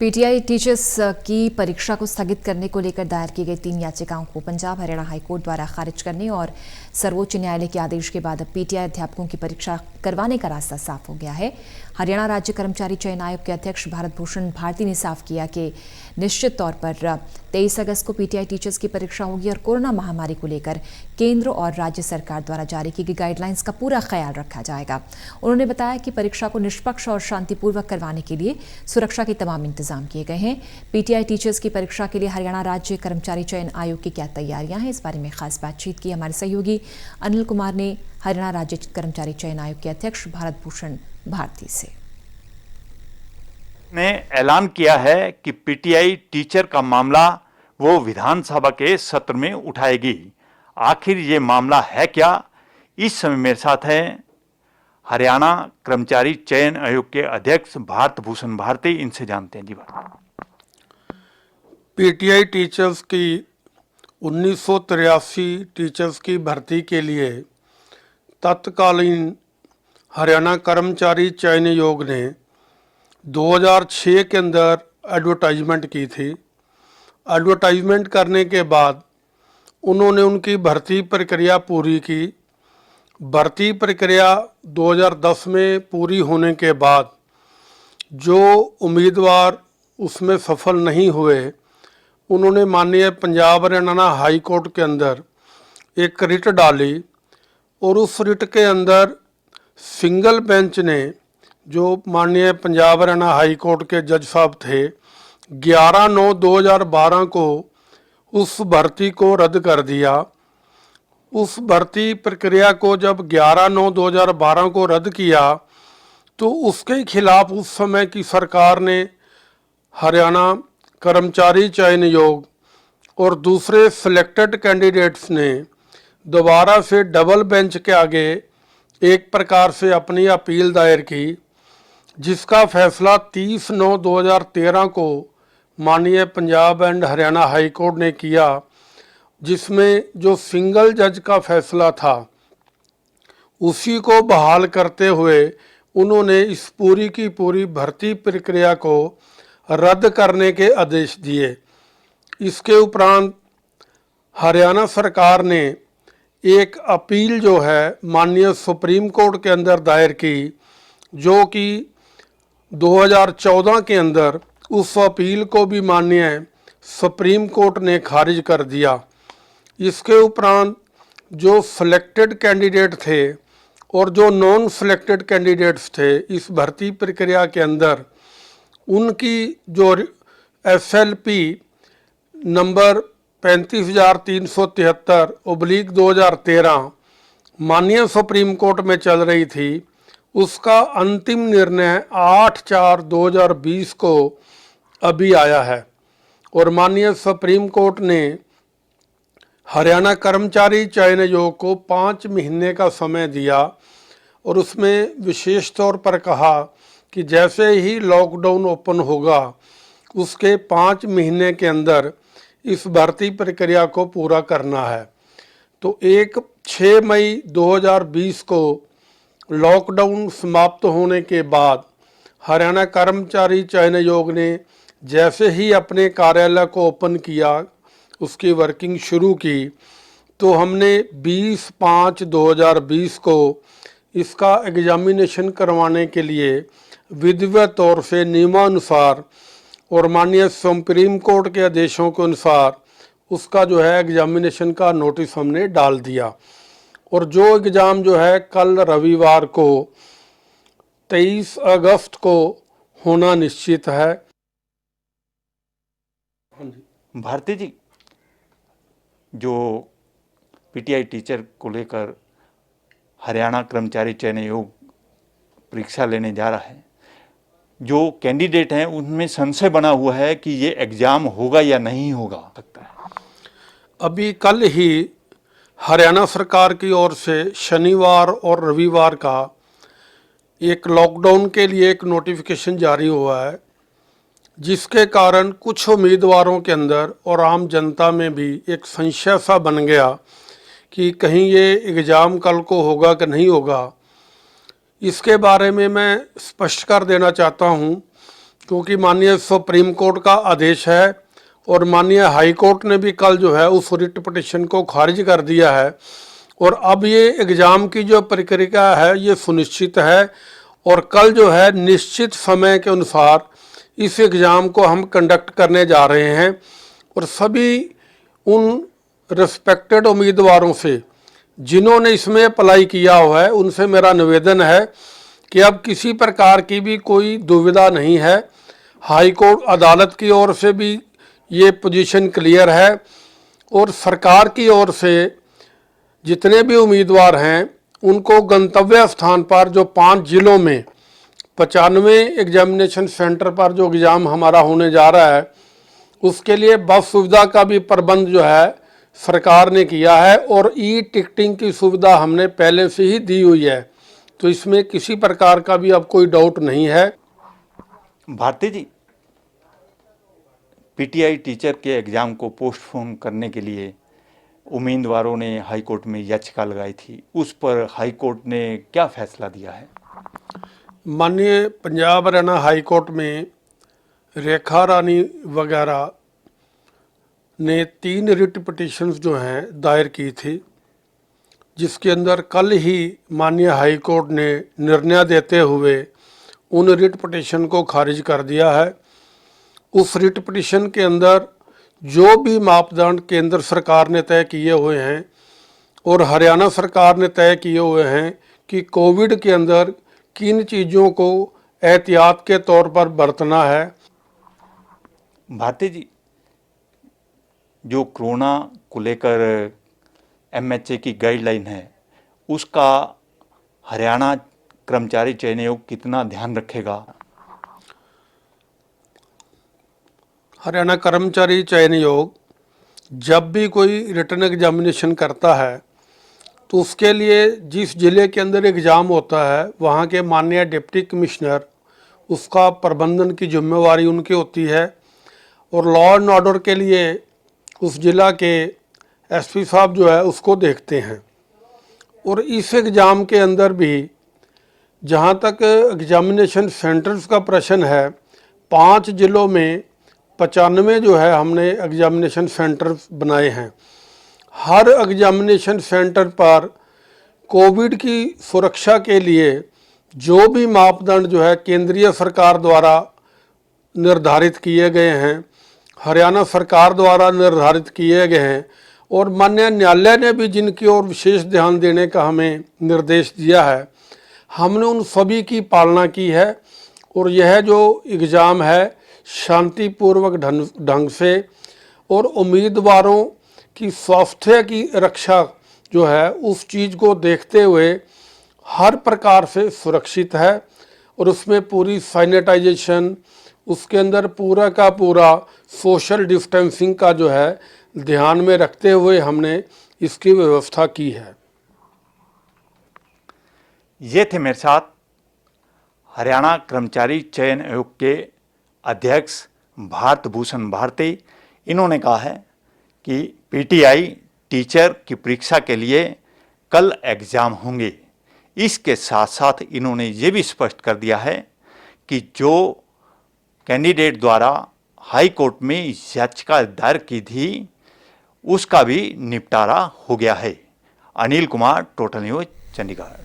PTI teachers की परीक्षा को स्थगित करने को लेकर दायर की गई 3 याचिकाओं को पंजाब हरियाणा हाईकोर्ट द्वारा खारिज करने और सर्वोच्च न्यायालय के आदेश के बाद अब पीटीआई अध्यापकों की परीक्षा करवाने का रास्ता साफ हो गया है। हरियाणा राज्य कर्मचारी चयन आयोग के अध्यक्ष भारत भूषण भारती ने साफ किया कि निश्चित तौर पर 23 अगस्त को पीटीआई टीचर्स की परीक्षा होगी और कोरोना महामारी को लेकर केंद्र और राज्य सरकार द्वारा जारी की गई गाइडलाइंस का पूरा ख्याल रखा जाएगा। उन्होंने बताया कि परीक्षा को निष्पक्ष और शांतिपूर्वक करवाने के लिए सुरक्षा के तमाम इंतजाम किए गए हैं। पीटीआई टीचर्स की परीक्षा के लिए हरियाणा राज्य कर्मचारी चयन आयोग की क्या तैयारियां हैं, इस बारे में खास बातचीत की हमारे सहयोगी अनिल कुमार ने हरियाणा राज्य कर्मचारी चयन आयोग के अध्यक्ष भारत भूषण भारती से। ने ऐलान किया है कि पीटीआई टीचर का मामला वो विधानसभा के सत्र में उठाएगी। आखिर ये मामला है क्या, इस समय मेरे साथ है हरियाणा कर्मचारी चयन आयोग के अध्यक्ष भारत भूषण भारती। इनसे जानते हैं जी बात। पीटीआई टीचर्स की 1983 टीचर्स की भर्ती के लिए तत्कालीन हरियाणा कर्मचारी चयन आयोग ने 2006 के अंदर एडवर्टाइजमेंट की थी। एडवर्टाइजमेंट करने के बाद उन्होंने उनकी भर्ती प्रक्रिया पूरी की। भर्ती प्रक्रिया 2010 में पूरी होने के बाद जो उम्मीदवार उसमें सफल नहीं हुए, उन्होंने माननीय पंजाब हरियाणा हाई कोर्ट के अंदर एक रिट डाली और उस रिट के अंदर सिंगल बेंच ने, जो माननीय पंजाब हरियाणा हाई कोर्ट के जज साहब थे, 11/9/2012 को उस भर्ती को रद्द कर दिया। उस भर्ती प्रक्रिया को जब 11/9/2012 को रद्द किया तो उसके खिलाफ उस समय की सरकार ने हरियाणा कर्मचारी चयन आयोग और दूसरे सिलेक्टेड कैंडिडेट्स ने दोबारा से डबल बेंच के आगे एक प्रकार से अपनी अपील दायर की, जिसका फैसला 30/9/2013 को माननीय Punjab and Haryana high court ने किया, जिसमें जो सिंगल जज का फैसला था उसी को बहाल करते हुए उन्होंने इस पूरी की पूरी भर्ती प्रक्रिया को रद्द करने के आदेश दिए। इसके उपरांत हरियाणा सरकार ने एक अपील जो है माननीय सुप्रीम कोर्ट के अंदर दायर की, जो कि 2014 के अंदर उस अपील को भी माननीय सुप्रीम कोर्ट ने खारिज कर दिया। इसके उपरांत जो सिलेक्टेड कैंडिडेट थे और जो नॉन सिलेक्टेड कैंडिडेट्स थे इस भर्ती प्रक्रिया के अंदर, उनकी जो SLP नंबर 35,373/2013 माननीय सुप्रीम कोर्ट में चल रही थी, उसका अंतिम निर्णय 8/4/2020 को अभी आया है और माननीय सुप्रीम कोर्ट ने हरियाणा कर्मचारी चयन आयोग को 5 महीने का समय दिया और उसमें विशेष तौर पर कहा कि जैसे ही लॉकडाउन ओपन होगा उसके 5 महीने के अंदर इस भर्ती प्रक्रिया को पूरा करना है। तो 6 मई 2020 को लॉकडाउन समाप्त होने के बाद हरियाणा कर्मचारी चयन आयोग ने जैसे ही अपने कार्यालय को ओपन किया, उसकी वर्किंग शुरू की, तो हमने 20/5/2020 को इसका एग्जामिनेशन करवाने के लिए विधिवत तौर से नियमानुसार और माननीय सुप्रीम कोर्ट के आदेशों के अनुसार उसका जो है एग्जामिनेशन का नोटिस हमने डाल दिया और जो एग्ज़ाम जो है कल रविवार को 23 अगस्त को होना निश्चित है। भारती जी, जो पीटीआई टीचर को लेकर हरियाणा कर्मचारी चयन आयोग परीक्षा लेने जा रहा है, जो कैंडिडेट हैं उनमें संशय बना हुआ है कि ये एग्ज़ाम होगा या नहीं होगा सकता है। अभी कल ही हरियाणा सरकार की ओर से शनिवार और रविवार का एक लॉकडाउन के लिए एक नोटिफिकेशन जारी हुआ है, जिसके कारण कुछ उम्मीदवारों के अंदर और आम जनता में भी एक संशय सा बन गया कि कहीं ये एग्ज़ाम कल को होगा कि नहीं होगा। इसके बारे में मैं स्पष्ट कर देना चाहता हूँ, क्योंकि माननीय सुप्रीम कोर्ट का आदेश है और माननीय हाई कोर्ट ने भी कल जो है उस रिट पिटिशन को खारिज कर दिया है और अब ये एग्ज़ाम की जो प्रक्रिया है ये सुनिश्चित है और कल जो है निश्चित समय के अनुसार इस एग्ज़ाम को हम कंडक्ट करने जा रहे हैं और सभी उन रिस्पेक्टेड उम्मीदवारों से जिन्होंने इसमें अप्लाई किया हुआ है उनसे मेरा निवेदन है कि अब किसी प्रकार की भी कोई दुविधा नहीं है। हाई कोर्ट अदालत की ओर से भी ये पोजीशन क्लियर है और सरकार की ओर से जितने भी उम्मीदवार हैं उनको गंतव्य स्थान पर जो 5 जिलों में 95 एग्जामिनेशन सेंटर पर जो एग्ज़ाम हमारा होने जा रहा है उसके लिए बस सुविधा का भी प्रबंध जो है सरकार ने किया है और ई टिकटिंग की सुविधा हमने पहले से ही दी हुई है, तो इसमें किसी प्रकार का भी अब कोई डाउट नहीं है। भारती जी, पीटीआई टीचर के एग्ज़ाम को पोस्टपोन करने के लिए उम्मीदवारों ने हाई कोर्ट में याचिका लगाई थी, उस पर हाई कोर्ट ने क्या फैसला दिया है? माननीय पंजाब हरियाणा हाई कोर्ट में रेखा रानी वगैरह ने 3 रिट पिटिशंस जो हैं दायर की थी, जिसके अंदर कल ही माननीय हाई कोर्ट ने निर्णय देते हुए उन रिट पिटिशन को खारिज कर दिया है। उस रिट पिटिशन के अंदर जो भी मापदंड केंद्र सरकार ने तय किए हुए हैं और हरियाणा सरकार ने तय किए हुए हैं कि कोविड के अंदर किन चीज़ों को एहतियात के तौर पर बरतना है। भारती जी, जो कोरोना को लेकर एमएचए की गाइडलाइन है उसका हरियाणा कर्मचारी चयन आयोग कितना ध्यान रखेगा? हरियाणा कर्मचारी चयन आयोग जब भी कोई रिटन एग्जामिनेशन करता है तो उसके लिए जिस ज़िले के अंदर एग्ज़ाम होता है वहाँ के माननीय डिप्टी कमिश्नर उसका प्रबंधन की जिम्मेवारी उनकी होती है और लॉ एंड ऑर्डर के लिए उस जिला के एसपी साहब जो है उसको देखते हैं। और इस एग्ज़ाम के अंदर भी जहाँ तक एग्जामिनेशन सेंटर्स का प्रश्न है 5 जिलों में 95 जो है हमने एग्जामिनेशन सेंटर बनाए हैं। हर एग्जामिनेशन सेंटर पर कोविड की सुरक्षा के लिए जो भी मापदंड जो है केंद्रीय सरकार द्वारा निर्धारित किए गए हैं, हरियाणा सरकार द्वारा निर्धारित किए गए हैं और माननीय न्यायालय ने भी जिनकी ओर विशेष ध्यान देने का हमें निर्देश दिया है, हमने उन सभी की पालना की है और यह जो एग्ज़ाम है शांतिपूर्वक ढंग से और उम्मीदवारों की स्वास्थ्य की रक्षा जो है उस चीज़ को देखते हुए हर प्रकार से सुरक्षित है और उसमें पूरी सैनिटाइजेशन, उसके अंदर पूरा का पूरा सोशल डिस्टेंसिंग का जो है ध्यान में रखते हुए हमने इसकी व्यवस्था की है। ये थे मेरे साथ हरियाणा कर्मचारी चयन आयोग के अध्यक्ष भारत भूषण भारती। इन्होंने कहा है कि पीटीआई टीचर की परीक्षा के लिए कल एग्ज़ाम होंगे। इसके साथ साथ इन्होंने ये भी स्पष्ट कर दिया है कि जो कैंडिडेट द्वारा हाई कोर्ट में याचिका दायर की थी उसका भी निपटारा हो गया है। Anil Kumar, total news, Chandigarh.